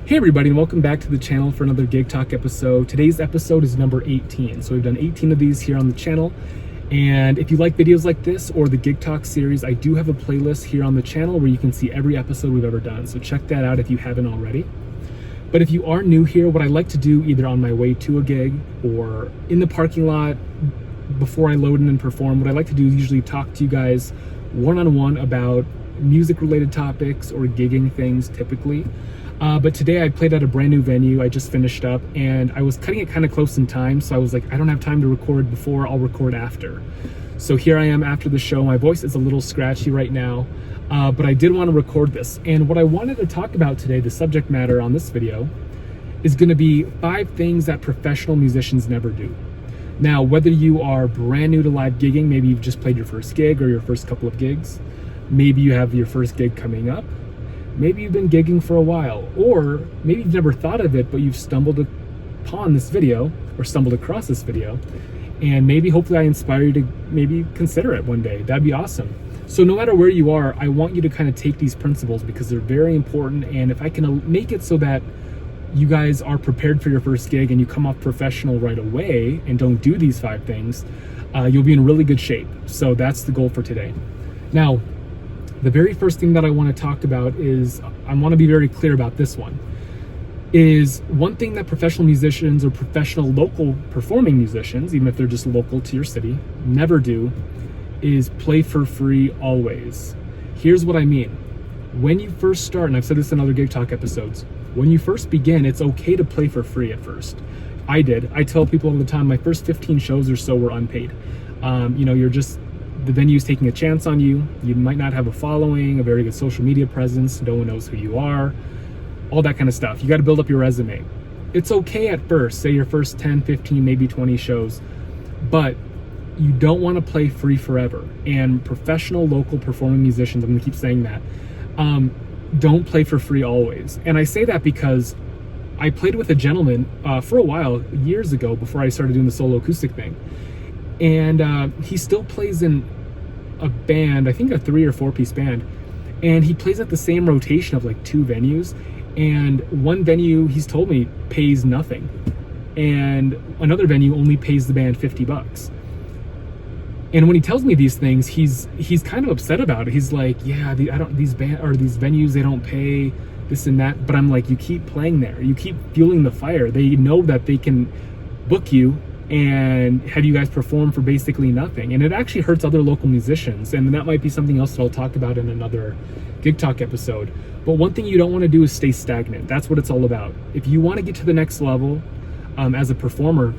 Hey everybody, and welcome back to the channel for another Gig Talk episode. Today's episode is number 18. So we've done 18 of these here on the channel. And if you like videos like this or the Gig Talk series, I do have a playlist here on the channel where you can see every episode we've ever done. So check that out if you haven't already. But if you are new here, what I like to do either on my way to a gig or in the parking lot before I load in and perform, what I like to do is usually talk to you guys one-on-one about music related topics or gigging things typically. But today I played at a brand new venue. I just finished up and I was cutting it kind of close in time. So I was like, I don't have time to record before, I'll record after. So here I am after the show. My voice is a little scratchy right now, but I did want to record this. And what I wanted to talk about today, the subject matter on this video, is going to be 5 things that professional musicians never do. Now, whether you are brand new to live gigging, maybe you've just played your first gig or your first couple of gigs, maybe you have your first gig coming up, maybe you've been gigging for a while, or maybe you've never thought of it, but you've stumbled upon this video or stumbled across this video, and maybe hopefully I inspire you to maybe consider it one day. That'd be awesome. So no matter where you are, I want you to kind of take these principles because they're very important, and if I can make it so that you guys are prepared for your first gig and you come off professional right away and don't do these 5 things, you'll be in really good shape. So that's the goal for today. Now, the very first thing that I want to talk about is, I want to be very clear about this one, is one thing that professional musicians or professional local performing musicians, even if they're just local to your city, never do, is play for free always. Here's what I mean. When you first start, and I've said this in other Gig Talk episodes, when you first begin, it's okay to play for free at first. I did. I tell people all the time, my first 15 shows or so were unpaid. The venue's taking a chance on you. You might not have a following, a very good social media presence. No one knows who you are, all that kind of stuff. You got to build up your resume. It's okay at first, say your first 10, 15, maybe 20 shows, but you don't want to play free forever. And professional local performing musicians, I'm going to keep saying that, don't play for free always. And I say that because I played with a gentleman for a while, years ago, before I started doing the solo acoustic thing. And he still plays in a band, I think a 3 or 4 piece band, and he plays at the same rotation of like 2 venues, and one venue, he's told me, pays nothing, and another venue only pays the band $50. And when he tells me these things, he's kind of upset about it. He's like, yeah, these venues, they don't pay this and that. But I'm like, you keep playing there, you keep fueling the fire. They know that they can book you and have you guys perform for basically nothing, and it actually hurts other local musicians. And that might be something else that I'll talk about in another Gig Talk episode. But one thing you don't want to do is stay stagnant. That's what it's all about. If you want to get to the next level as a performer,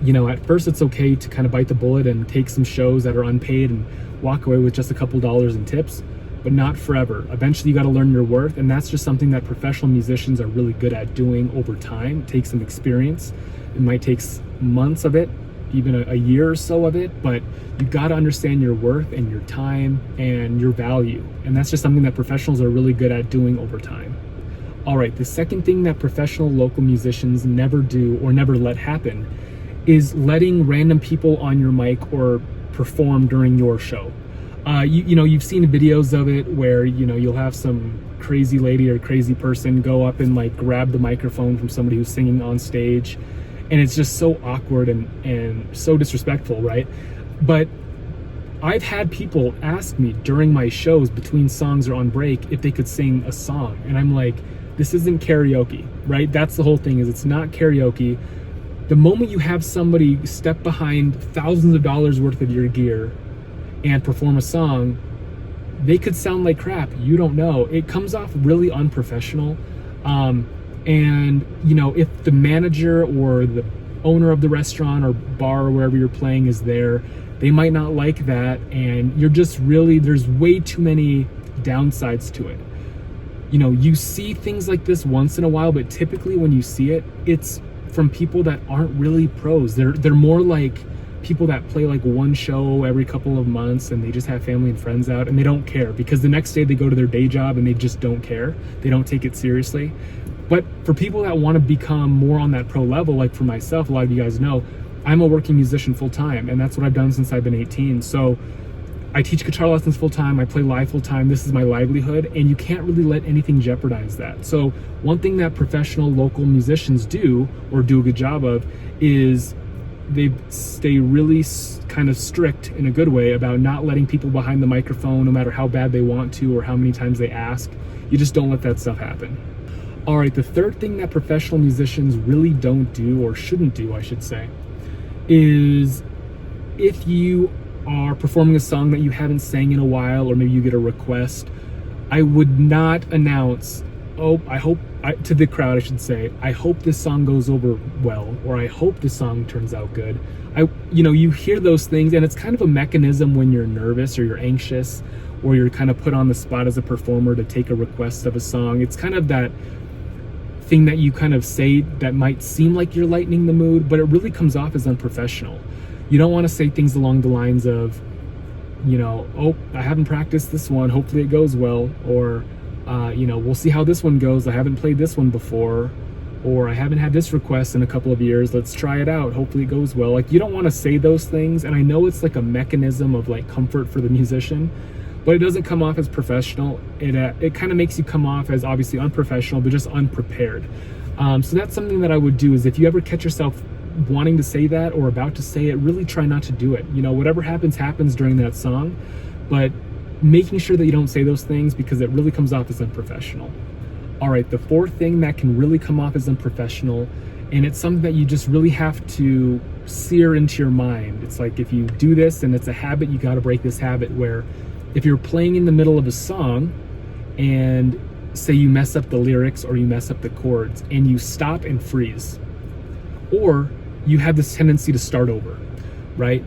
at first it's okay to kind of bite the bullet and take some shows that are unpaid and walk away with just a couple dollars in tips, but not forever. Eventually you got to learn your worth, and that's just something that professional musicians are really good at doing over time. It takes some experience. It might take months of it, even a year or so of it, but you got to understand your worth and your time and your value. And that's just something that professionals are really good at doing over time. All right, the second thing that professional local musicians never do or never let happen is letting random people on your mic or perform during your show. You've seen videos of it where, you'll have some crazy lady or crazy person go up and like grab the microphone from somebody who's singing on stage. And it's just so awkward and so disrespectful, right? But I've had people ask me during my shows, between songs or on break, if they could sing a song. And I'm like, this isn't karaoke, right? That's the whole thing, is it's not karaoke. The moment you have somebody step behind thousands of dollars worth of your gear and perform a song, they could sound like crap. You don't know. It comes off really unprofessional. And if the manager or the owner of the restaurant or bar or wherever you're playing is there, they might not like that, and you're just there's way too many downsides to it. You see things like this once in a while, but typically when you see it, it's from people that aren't really pros. They're more like people that play like one show every couple of months, and they just have family and friends out, and they don't care because the next day they go to their day job and they just don't care. They don't take it seriously. But for people that want to become more on that pro level, like for myself, a lot of you guys know, I'm a working musician full time, and that's what I've done since I've been 18. So I teach guitar lessons full time, I play live full time, this is my livelihood, and you can't really let anything jeopardize that. So one thing that professional local musicians do, or do a good job of, is they stay really kind of strict in a good way about not letting people behind the microphone, no matter how bad they want to or how many times they ask. You just don't let that stuff happen. All right, the third thing that professional musicians really don't do, or shouldn't do, I should say, is if you are performing a song that you haven't sang in a while, or maybe you get a request, I would not announce, to the crowd, I should say, I hope this song goes over well, or I hope this song turns out good. You hear those things, and it's kind of a mechanism when you're nervous or you're anxious, or you're kind of put on the spot as a performer to take a request of a song. It's kind of that thing that you kind of say that might seem like you're lightening the mood, but it really comes off as unprofessional. You don't want to say things along the lines of, I haven't practiced this one, hopefully it goes well, or, we'll see how this one goes, I haven't played this one before, or I haven't had this request in a couple of years, let's try it out, hopefully it goes well. Like, you don't want to say those things, and I know it's like a mechanism of like comfort for the musician, but it doesn't come off as professional. It kind of makes you come off as obviously unprofessional, but just unprepared. So that's something that I would do, is if you ever catch yourself wanting to say that or about to say it, really try not to do it. Whatever happens during that song, but making sure that you don't say those things, because it really comes off as unprofessional. All right, the fourth thing that can really come off as unprofessional, and it's something that you just really have to sear into your mind. It's like, if you do this and it's a habit, you got to break this habit, where if you're playing in the middle of a song and say you mess up the lyrics or you mess up the chords and you stop and freeze, or you have this tendency to start over, right?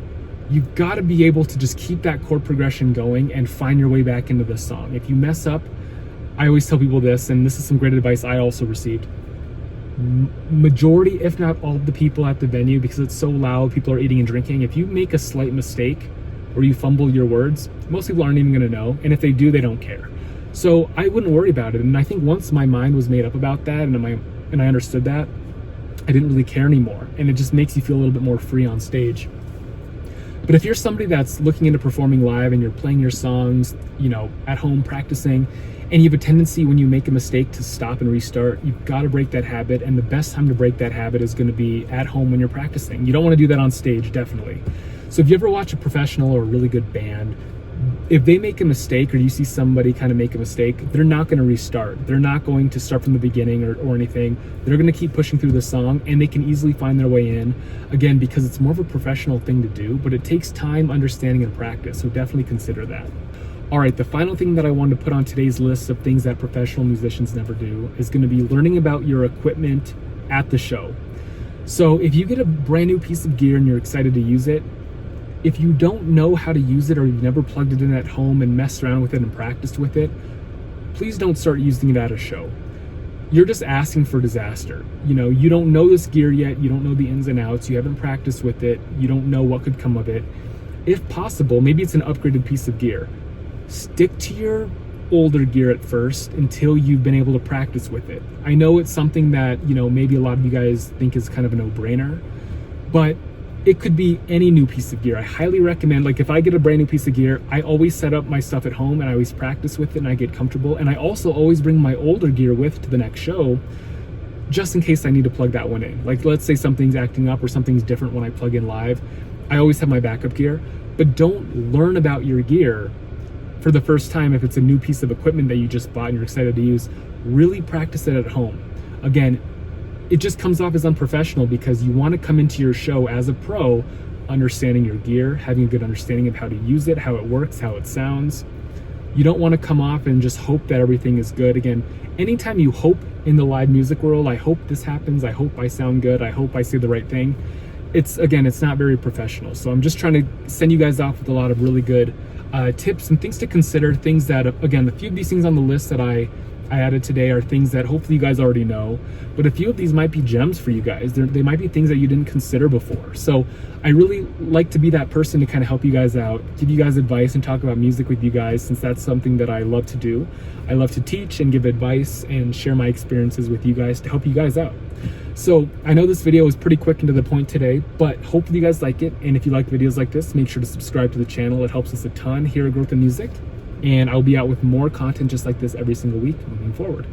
You've got to be able to just keep that chord progression going and find your way back into the song. If you mess up, I always tell people this, and this is some great advice I also received. Majority, if not all of the people at the venue, because it's so loud, people are eating and drinking, if you make a slight mistake or you fumble your words, most people aren't even going to know, and if they do, they don't care. So I wouldn't worry about it. And I think once my mind was made up about that, and I understood that, I didn't really care anymore, and it just makes you feel a little bit more free on stage. But if you're somebody that's looking into performing live and you're playing your songs, at home practicing, and you have a tendency when you make a mistake to stop and restart, you've got to break that habit, and the best time to break that habit is going to be at home when you're practicing. You don't want to do that on stage, definitely. So if you ever watch a professional or a really good band, if they make a mistake, or you see somebody kind of make a mistake, they're not going to restart. They're not going to start from the beginning or anything. They're going to keep pushing through the song, and they can easily find their way in, again, because it's more of a professional thing to do, but it takes time, understanding, and practice. So definitely consider that. All right, the final thing that I wanted to put on today's list of things that professional musicians never do is going to be learning about your equipment at the show. So if you get a brand new piece of gear and you're excited to use it, if you don't know how to use it, or you've never plugged it in at home and messed around with it and practiced with it, please don't start using it at a show. You're just asking for disaster. You don't know this gear yet, you don't know the ins and outs, you haven't practiced with it, you don't know what could come of it. If possible, maybe it's an upgraded piece of gear. Stick to your older gear at first until you've been able to practice with it. I know it's something that, maybe a lot of you guys think is kind of a no-brainer, but it could be any new piece of gear. I highly recommend, like, if I get a brand new piece of gear, I always set up my stuff at home and I always practice with it and I get comfortable. And I also always bring my older gear with to the next show, just in case I need to plug that one in. Like, let's say something's acting up or something's different when I plug in live. I always have my backup gear. But don't learn about your gear for the first time if it's a new piece of equipment that you just bought and you're excited to use. Really practice it at home. Again, it just comes off as unprofessional, because you want to come into your show as a pro, understanding your gear, having a good understanding of how to use it, how it works, how it sounds. You don't want to come off and just hope that everything is good. Again, anytime you hope in the live music world, I hope this happens, I hope I sound good, I hope I say the right thing, it's not very professional. So I'm just trying to send you guys off with a lot of really good tips and things to consider, things that, again, a few of these things on the list that I I added today are things that hopefully you guys already know, but a few of these might be gems for you guys. They might be things that you didn't consider before. So I really like to be that person to kind of help you guys out, give you guys advice and talk about music with you guys, since that's something that I love to do. I love to teach and give advice and share my experiences with you guys to help you guys out. So I know this video is pretty quick and to the point today, but hopefully you guys like it. And if you like videos like this, make sure to subscribe to the channel. It helps us a ton here at Growth in Music. And I'll be out with more content just like this every single week moving forward.